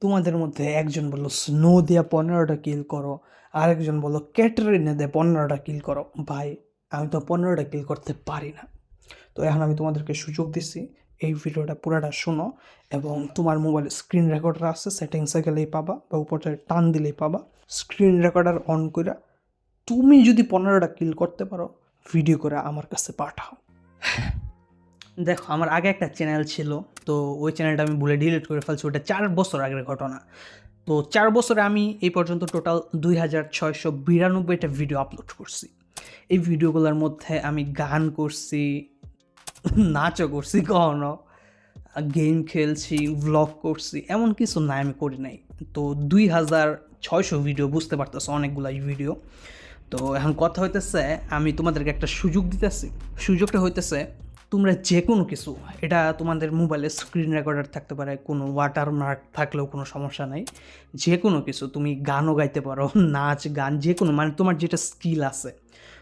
তোমাদের মধ্যে একজন বললো স্নো দিয়ে 15টা কিল করো, আরেকজন বললো ক্যাটরিনা দিয়ে 15টা কিল করো। ভাই আমি তো 15টা কিল করতে পারি না। তো এখন আমি তোমাদেরকে সুযোগ দিচ্ছি, এই ভিডিওটা পুরাটা শোনো এবং তোমার মোবাইলে স্ক্রিন রেকর্ডার আছে, সেটিংসে গেলেই পাবা বা উপরে টান দিলেই পাবা। স্ক্রিন রেকর্ডার অন করে তুমি যদি 15টা কিল করতে পারো ভিডিও করে আমার কাছে পাঠাও। দেখো আমার আগে একটা চ্যানেল ছিল, তো ওই চ্যানেলটা আমি ভুলে ডিলিট করে ফেলছি, ওটা 4 বছর আগের ঘটনা। তো 4 বছরে আমি এই পর্যন্ত টোটাল 2692টা ভিডিও আপলোড করছি। এই ভিডিওগুলোর মধ্যে আমি গান করছি, নাচও করছি, কখনো গেম খেলছি, ভ্লগ করছি, এমন কিছু না আমি করি নাই। তো 2600 ভিডিও, বুঝতে পারতেছো অনেকগুলাই ভিডিও। তো এখন কথা হইতেছে আমি তোমাদেরকে একটা সুযোগ দিতেছি। সুযোগটা হইতেছে তোমরা যে কোনো কিছু, এটা তোমাদের মোবাইলে স্ক্রিন রেকর্ডার থাকতে পারে, কোনো ওয়াটারমার্ক থাকলেও কোনো সমস্যা নাই, যে কোনো কিছু, তুমি গানও গাইতে পারো, নাচ গান যে কোনো, মানে তোমার যেটা স্কিল আছে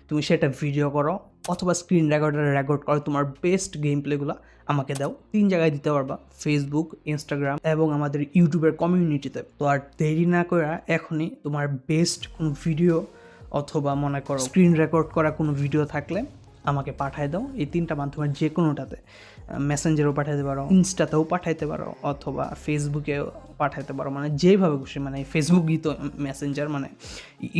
তুমি সেটা ভিডিও করো অথবা স্ক্রিন রেকর্ডারে রেকর্ড করো, তোমার বেস্ট গেম প্লেগুলো আমাকে দাও। 3 জায়গায় দিতে পারবা, ফেসবুক, ইনস্টাগ্রাম এবং আমাদের ইউটিউবের কমিউনিটিতে। তো আর দেরি না করে এখনই তোমার বেস্ট কোনো ভিডিও অথবা মনে করো স্ক্রিন রেকর্ড করা কোনো ভিডিও থাকলে আমাকে পাঠায় দাও। এই 3টা মাধ্যমে যে কোনোটাতে, মেসেঞ্জারেও পাঠাইতে পারো, ইনস্টাতেও পাঠাইতে পারো অথবা ফেসবুকেও পাঠাইতে পারো, মানে যেভাবে খুশি, মানে ফেসবুকই তো মেসেঞ্জার, মানে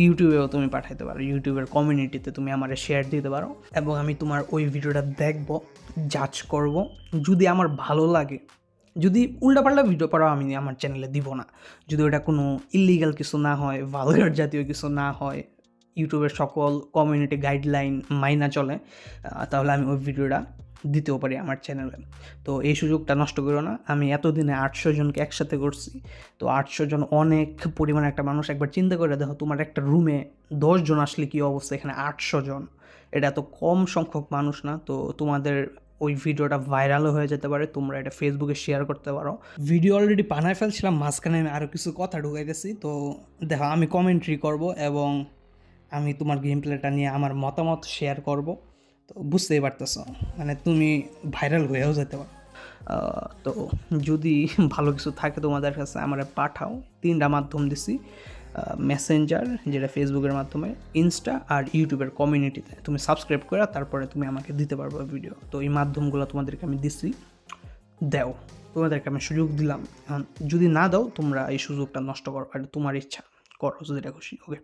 ইউটিউবেও তুমি পাঠাইতে পারো, ইউটিউবের কমিউনিটিতে তুমি আমার শেয়ার দিতে পারো এবং আমি তোমার ওই ভিডিওটা দেখব, জাজ করব। যদি আমার ভালো লাগে, যদি উল্টাপাল্টা ভিডিও পারো আমি আমার চ্যানেলে দিব না, যদি ওটা কোনো ইলিগাল কিছু না হয়, ভালগার জাতীয় কিছু না হয়, ইউটিউবের সকল কমিউনিটি গাইডলাইন মাইনা চলে, তাহলে আমি ওই ভিডিওটা দিতেও পারি আমার চ্যানেলে। তো এই সুযোগটা নষ্ট করো না। আমি এতদিনে 800 জনকে একসাথে করছি, তো 800 জন অনেক পরিমাণে একটা মানুষ। একবার চিন্তা করে দেখো, তোমার একটা রুমে 10 জন আসলে কী অবস্থা, এখানে 800 জন, এটা এত কম সংখ্যক মানুষ না। তো তোমাদের ওই ভিডিওটা ভাইরালও হয়ে যেতে পারে, তোমরা এটা ফেসবুকে শেয়ার করতে পারো। ভিডিও অলরেডি বানায় ফেলছিলাম, মাঝখানে আমি আরও কিছু কথা ঢুকাই গেছি। তো দেখো আমি কমেন্ট্রি করব এবং আমি তোমার গেম প্লেটা নিয়ে আমার মতামত শেয়ার করব। তো বুঝতেই পারতেছ, মানে তুমি ভাইরাল হয়েও যেতে পারো। তো যদি ভালো কিছু থাকে তোমাদের কাছে আমার পাঠাও। 3টা মাধ্যম দিছি, মেসেঞ্জার যেটা ফেসবুকের মাধ্যমে, ইনস্টা আর ইউটিউবের কমিউনিটিতে তুমি সাবস্ক্রাইব করে তারপরে তুমি আমাকে দিতে পারবে ভিডিও। তো এই মাধ্যমগুলো তোমাদেরকে আমি দিছি, দাও, তোমাদেরকে আমি সুযোগ দিলাম। যদি না দাও তোমরা এই সুযোগটা নষ্ট করো, আর তোমার ইচ্ছা করো যেটা খুশি। ওকে।